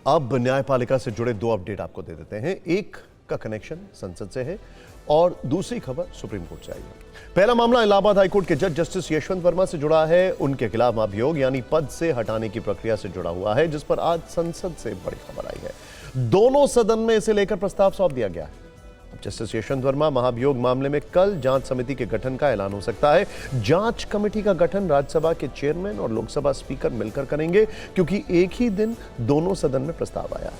अब न्यायपालिका से जुड़े दो अपडेट आपको दे देते हैं। एक का कनेक्शन संसद से है और दूसरी खबर सुप्रीम कोर्ट से आई है। पहला मामला इलाहाबाद हाईकोर्ट के जज जस्टिस यशवंत वर्मा से जुड़ा है। उनके खिलाफ अभियोग यानी पद से हटाने की प्रक्रिया से जुड़ा हुआ है, जिस पर आज संसद से बड़ी खबर आई है। दोनों सदन में इसे लेकर प्रस्ताव सौंप दिया गया है। जस्टिस यशवंत वर्मा महाभियोग मामले में कल जांच समिति के गठन का ऐलान हो सकता है। जांच कमेटी का गठन राज्यसभा के चेयरमैन और लोकसभा स्पीकर मिलकर करेंगे, क्योंकि एक ही दिन दोनों सदन में प्रस्ताव आया।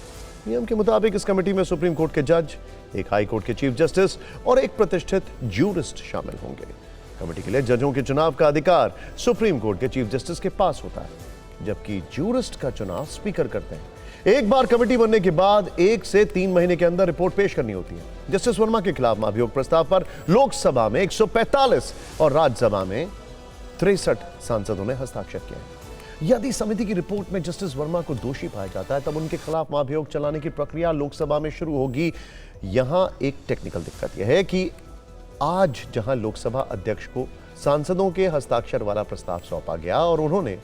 नियम के मुताबिक इस कमेटी में सुप्रीम कोर्ट के जज, एक हाई कोर्ट के चीफ जस्टिस और एक प्रतिष्ठित ज्यूरिस्ट शामिल होंगे। कमेटी के लिए जजों के चुनाव का अधिकार सुप्रीम कोर्ट के चीफ जस्टिस के पास होता है, जबकि ज्यूरिस्ट का चुनाव स्पीकर करते हैं। एक बार कमेटी बनने के बाद 1 से 3 महीने के अंदर रिपोर्ट पेश करनी होती है। जस्टिस वर्मा के खिलाफ अभियोग प्रस्ताव पर लोकसभा में 145 और राज्यसभा में 63 सांसदों ने हस्ताक्षर किए हैं। यदि समिति की रिपोर्ट में जस्टिस वर्मा को दोषी पाया जाता है, तब उनके खिलाफ अभियोग चलाने की प्रक्रिया लोकसभा में शुरू होगी। यहां एक टेक्निकल दिक्कत यह है कि आज जहां लोकसभा अध्यक्ष को सांसदों के हस्ताक्षर वाला प्रस्ताव सौंपा गया और उन्होंने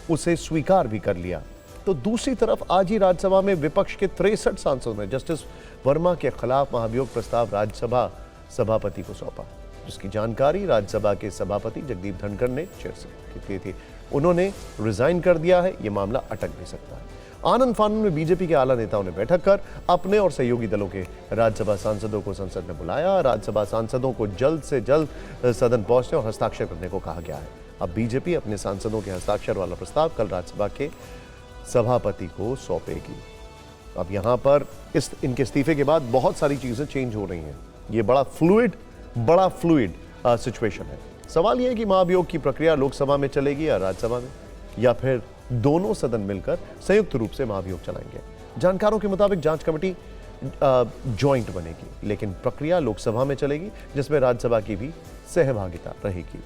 उसे स्वीकार भी कर लिया, तो दूसरी तरफ आज ही राज्यसभा में विपक्ष के 63 सांसदों ने जस्टिस वर्मा के खिलाफ महाभियोग प्रस्ताव राज्यसभा सभापति को सौंपा, जिसकी जानकारी राज्यसभा के सभापति जगदीप धनखड़ ने चेयर से की थी। उन्होंने रिजाइन कर दिया है। यह मामला अटक भी सकता है। आनंद फानन में बीजेपी के आला नेताओं ने बैठक कर अपने और सहयोगी दलों के राज्यसभा सांसदों को संसद में बुलाया। राज्यसभा सांसदों को जल्द से जल्द सदन पहुंचने और हस्ताक्षर करने को कहा गया है। अब बीजेपी अपने सांसदों के हस्ताक्षर वाला प्रस्ताव कल राज्यसभा के सभापति को सौंपेगी। अब यहां पर इनके इस्तीफे के बाद बहुत सारी चीजें चेंज हो रही हैं। ये बड़ा फ्लूइड सिचुएशन है। सवाल यह है कि महाभियोग की प्रक्रिया लोकसभा में चलेगी या राज्यसभा में, या फिर दोनों सदन मिलकर संयुक्त रूप से महाभियोग चलाएंगे। जानकारों के मुताबिक जांच कमेटी जॉइंट बनेगी, लेकिन प्रक्रिया लोकसभा में चलेगी, जिसमें राज्यसभा की भी सहभागिता रहेगी।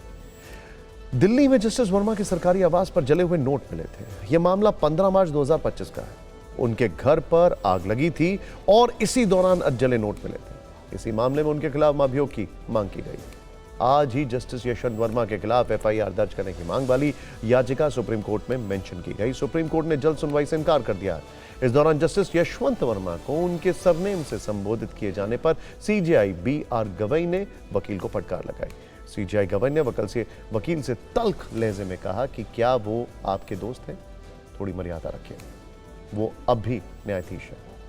दिल्ली में जस्टिस वर्मा के सरकारी आवास पर जले हुए नोट मिले थे। यह मामला 15 मार्च 2025 का है। उनके घर पर आग लगी थी और इसी दौरान जले नोट मिले थे। इसी मामले में उनके खिलाफ अभियोग की मांग की गई। आज ही जस्टिस यशवंत वर्मा के खिलाफ एफआईआर दर्ज करने की मांग वाली याचिका सुप्रीम कोर्ट में मेंशन की गई। सुप्रीम कोर्ट ने जल्द सुनवाई से इनकार कर दिया। इस दौरान जस्टिस यशवंत वर्मा को उनके सरनेम से संबोधित किए जाने पर सीजेआई बीआर गवई ने वकील को फटकार लगाई। सीजेआई गवई ने वकील से तल्ख लहजे में कहा कि क्या वो आपके दोस्त हैं? थोड़ी मर्यादा रखें, वो अब भी न्यायाधीश है।